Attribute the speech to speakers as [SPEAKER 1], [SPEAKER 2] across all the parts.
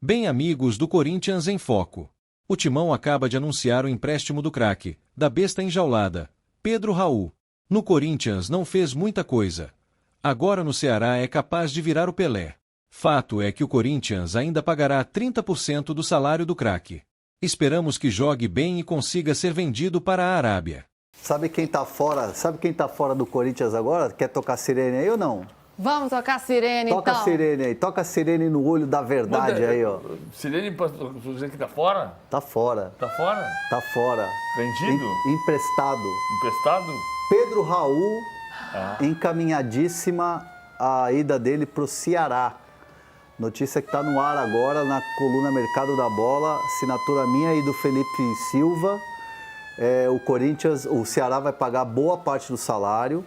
[SPEAKER 1] Bem, amigos do Corinthians em Foco. O Timão acaba de anunciar o empréstimo do craque, da besta enjaulada, Pedro Raul. No Corinthians não fez muita coisa. Agora no Ceará é capaz de virar o Pelé. Fato é que o Corinthians ainda pagará 30% do salário do craque. Esperamos que jogue bem e consiga ser vendido para a Arábia.
[SPEAKER 2] Sabe quem tá fora do Corinthians agora? Quer tocar sirene aí ou não?
[SPEAKER 3] Vamos tocar sirene,
[SPEAKER 2] Toca
[SPEAKER 3] então.
[SPEAKER 2] a sirene aí, toca a sirene no olho da verdade aí, ó.
[SPEAKER 4] Sirene, pra dizer que tá fora?
[SPEAKER 2] Tá fora.
[SPEAKER 4] Tá fora?
[SPEAKER 2] Tá fora.
[SPEAKER 4] Vendido?
[SPEAKER 2] Emprestado.
[SPEAKER 4] Emprestado?
[SPEAKER 2] Pedro Raul, encaminhadíssima a ida dele pro Ceará. Notícia que tá no ar agora na coluna Mercado da Bola, assinatura minha e do Felipe Silva. O Ceará vai pagar boa parte do salário.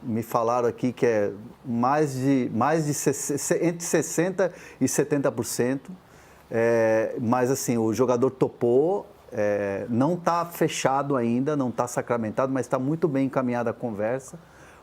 [SPEAKER 2] Me falaram aqui que é entre 60% e 70%. Mas assim, o jogador topou, não está fechado ainda, não está sacramentado, mas está muito bem encaminhada a conversa.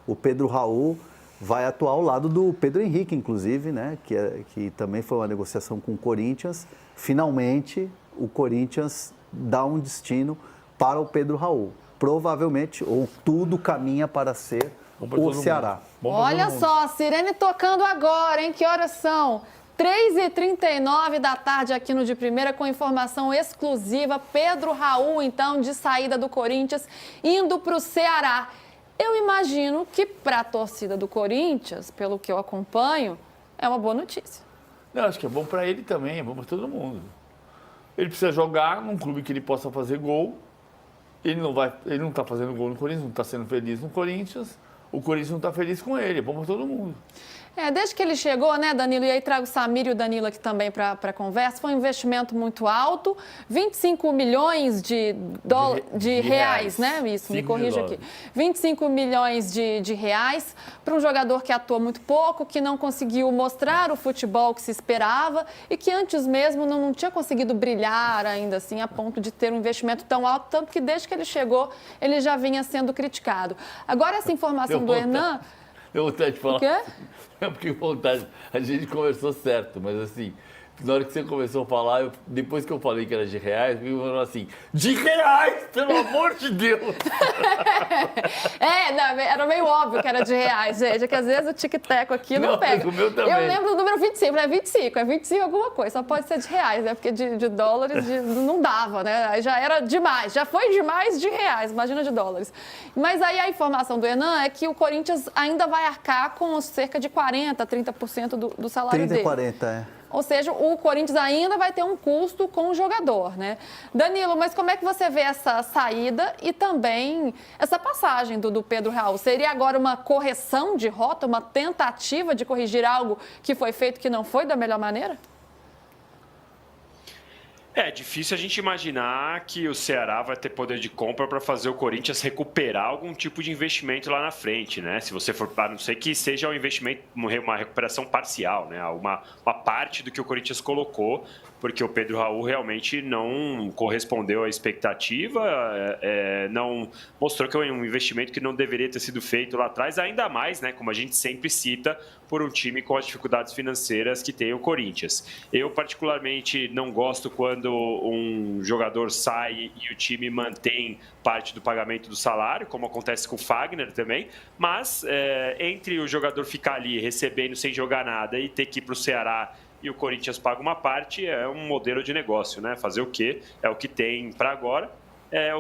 [SPEAKER 2] O Pedro Raul vai atuar ao lado do Pedro Henrique, inclusive, né? Que também foi uma negociação com o Corinthians. Finalmente, o Corinthians dá um destino para o Pedro Raul. Provavelmente, ou tudo caminha para ser o Ceará.
[SPEAKER 3] Olha só, a sirene tocando agora, hein? Que horas são? 3h39 da tarde aqui no De Primeira, com informação exclusiva. Pedro Raul, então, de saída do Corinthians, indo para o Ceará. Eu imagino que para a torcida do Corinthians, pelo que eu acompanho, é uma boa notícia.
[SPEAKER 4] Não, acho que é bom para ele também, é bom para todo mundo. Ele precisa jogar num clube que ele possa fazer gol. Ele não está fazendo gol no Corinthians, não está sendo feliz no Corinthians. O Corinthians não está feliz com ele, é bom para todo mundo.
[SPEAKER 3] Desde que ele chegou, né, Danilo? E aí trago o Samir e o Danilo aqui também para a conversa. Foi um investimento muito alto, 25 milhões de reais, né? Isso, me corrija aqui. 25 milhões de reais para um jogador que atua muito pouco, que não conseguiu mostrar o futebol que se esperava e que antes mesmo não tinha conseguido brilhar ainda assim, a ponto de ter um investimento tão alto, tanto que desde que ele chegou, ele já vinha sendo criticado. Agora, essa informação do Hernan...
[SPEAKER 4] Eu vontade de falar.
[SPEAKER 3] O quê?
[SPEAKER 4] É porque vontade. A gente conversou certo, mas assim, na hora que você começou a falar, depois que eu falei que era de reais, eu falei assim, de reais, pelo amor de Deus!
[SPEAKER 3] Era meio óbvio que era de reais, gente. É que às vezes o tic-teco aqui não pega.
[SPEAKER 4] O meu também.
[SPEAKER 3] Eu lembro do número 25, né? 25, é 25 alguma coisa, só pode ser de reais, né? Porque de dólares não dava, né? Aí já era demais, já foi demais de reais, imagina de dólares. Mas aí a informação do Hernan é que o Corinthians ainda vai arcar com cerca de 40%, 30% do salário
[SPEAKER 2] 30
[SPEAKER 3] dele.
[SPEAKER 2] 40,
[SPEAKER 3] Ou seja, o Corinthians ainda vai ter um custo com o jogador, né? Danilo, mas como é que você vê essa saída e também essa passagem do Pedro Raul? Seria agora uma correção de rota, uma tentativa de corrigir algo que foi feito que não foi da melhor maneira?
[SPEAKER 5] É difícil a gente imaginar que o Ceará vai ter poder de compra para fazer o Corinthians recuperar algum tipo de investimento lá na frente, né? Se você for, a não ser que seja um investimento, uma recuperação parcial, né? Uma parte do que o Corinthians colocou, porque o Pedro Raul realmente não correspondeu à expectativa, não mostrou que é um investimento que não deveria ter sido feito lá atrás, ainda mais, né? Como a gente sempre cita, por um time com as dificuldades financeiras que tem o Corinthians. Eu, particularmente, não gosto quando um jogador sai e o time mantém parte do pagamento do salário, como acontece com o Fagner também, mas entre o jogador ficar ali recebendo sem jogar nada e ter que ir para o Ceará e o Corinthians paga uma parte, é um modelo de negócio, né? Fazer o quê? É o que tem para agora.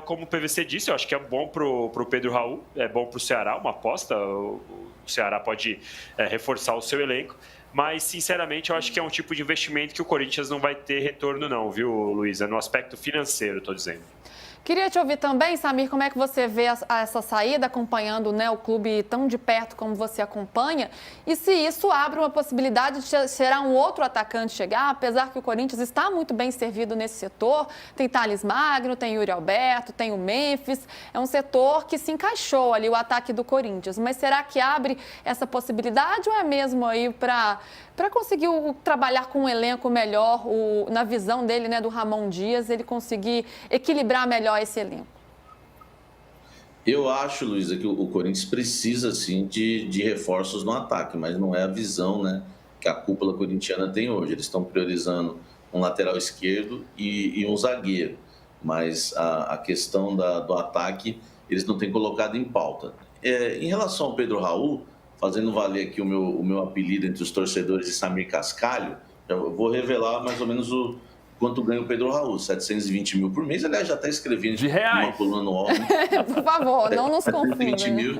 [SPEAKER 5] Como o PVC disse, eu acho que é bom para o Pedro Raul, é bom para o Ceará, uma aposta. O Ceará pode reforçar o seu elenco, mas, sinceramente, eu acho que é um tipo de investimento que o Corinthians não vai ter retorno não, viu, Luísa? No aspecto financeiro, estou dizendo.
[SPEAKER 3] Queria te ouvir também, Samir, como é que você vê essa saída, acompanhando, né, o clube tão de perto como você acompanha, e se isso abre uma possibilidade de será um outro atacante chegar, apesar que o Corinthians está muito bem servido nesse setor, tem Thales Magno, tem Yuri Alberto, tem o Memphis, é um setor que se encaixou ali, o ataque do Corinthians, mas será que abre essa possibilidade ou é mesmo aí para conseguir trabalhar com um elenco melhor, na visão dele, né, do Ramon Dias, ele conseguir equilibrar melhor esse elenco?
[SPEAKER 6] Eu acho, Luísa, que o Corinthians precisa, sim, de reforços no ataque, mas não é a visão, né, que a cúpula corintiana tem hoje. Eles estão priorizando um lateral esquerdo e um zagueiro, mas a questão do ataque eles não têm colocado em pauta. Em relação ao Pedro Raul, fazendo valer aqui o meu apelido entre os torcedores de Samir Cascalho, eu vou revelar mais ou menos quanto ganha o Pedro Raul, 720 mil por mês. Aliás, já está escrevendo
[SPEAKER 4] de reais.
[SPEAKER 6] Uma coluna no UOL.
[SPEAKER 3] Por favor, não nos confunda.
[SPEAKER 6] 720 mil,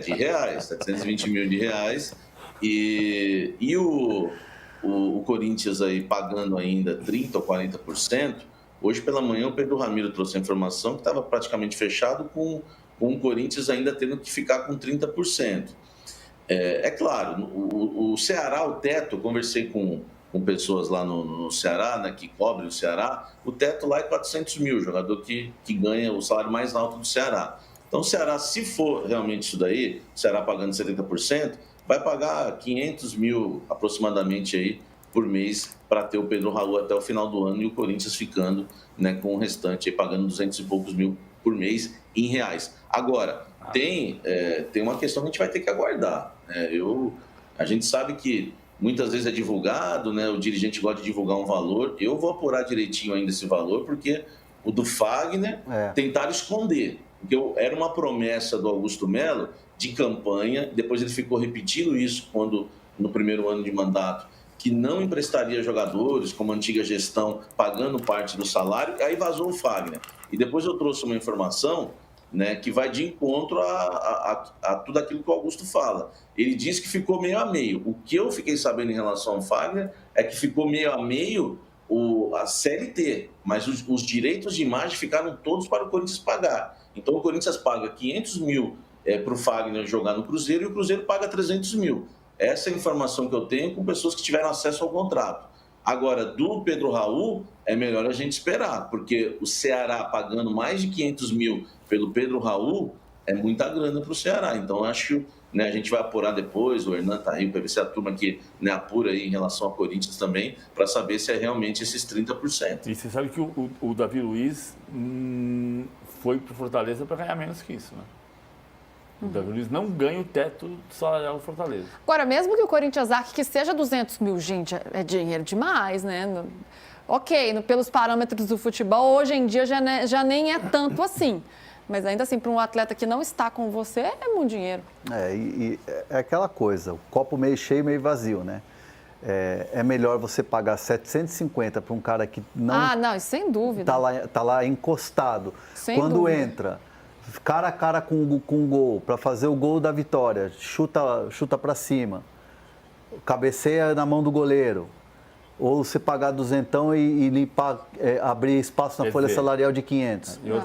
[SPEAKER 6] de reais, 720 mil de reais. E o Corinthians aí pagando ainda 30% ou 40%. Hoje pela manhã o Pedro Ramiro trouxe a informação que estava praticamente fechado com o Corinthians ainda tendo que ficar com 30%. É claro, o Ceará, o teto, eu conversei com pessoas lá no Ceará, né, que cobrem o Ceará, o teto lá é 400 mil, jogador que ganha o salário mais alto do Ceará. Então o Ceará, se for realmente isso daí, o Ceará pagando 70%, vai pagar 500 mil aproximadamente aí por mês para ter o Pedro Raul até o final do ano e o Corinthians ficando, né, com o restante aí pagando 200 e poucos mil por mês em reais. Agora, tem uma questão que a gente vai ter que aguardar. Né? A gente sabe que muitas vezes é divulgado, né? O dirigente gosta de divulgar um valor. Eu vou apurar direitinho ainda esse valor, porque o do Fagner tentaram esconder. Porque era uma promessa do Augusto Melo de campanha, depois ele ficou repetindo isso no primeiro ano de mandato, que não emprestaria jogadores, como a antiga gestão, pagando parte do salário, aí vazou o Fagner. E depois eu trouxe uma informação, né, que vai de encontro a tudo aquilo que o Augusto fala. Ele disse que ficou meio a meio. O que eu fiquei sabendo em relação ao Fagner é que ficou meio a meio a CLT, mas os direitos de imagem ficaram todos para o Corinthians pagar. Então o Corinthians paga 500 mil para o Fagner jogar no Cruzeiro e o Cruzeiro paga 300 mil. Essa é a informação que eu tenho com pessoas que tiveram acesso ao contrato. Agora, do Pedro Raul, é melhor a gente esperar, porque o Ceará pagando mais de 500 mil pelo Pedro Raul é muita grana para o Ceará. Então, acho que, né, a gente vai apurar depois, o Hernan está aí, para ver se a turma aqui, né, apura aí em relação ao Corinthians também, para saber se é realmente esses 30%.
[SPEAKER 4] E você sabe que o Davi Luiz foi para o Fortaleza para ganhar menos que isso, né? O Davi Luiz não ganha o teto salarial do Fortaleza.
[SPEAKER 3] Agora, mesmo que o Corinthians arque que seja 200 mil, gente, é dinheiro demais, né? Ok, pelos parâmetros do futebol, hoje em dia já nem é tanto assim. Mas ainda assim, para um atleta que não está com você, é muito dinheiro.
[SPEAKER 2] É aquela coisa, o copo meio cheio, meio vazio, né? É melhor você pagar 750 para um cara que não...
[SPEAKER 3] Ah, não, isso sem dúvida.
[SPEAKER 2] Tá lá encostado.
[SPEAKER 3] Sem
[SPEAKER 2] Quando
[SPEAKER 3] dúvida.
[SPEAKER 2] Entra, cara a cara com o gol, para fazer o gol da vitória, chuta para cima, cabeceia na mão do goleiro. Ou você pagar 200 e limpar, abrir espaço na folha salarial de 500.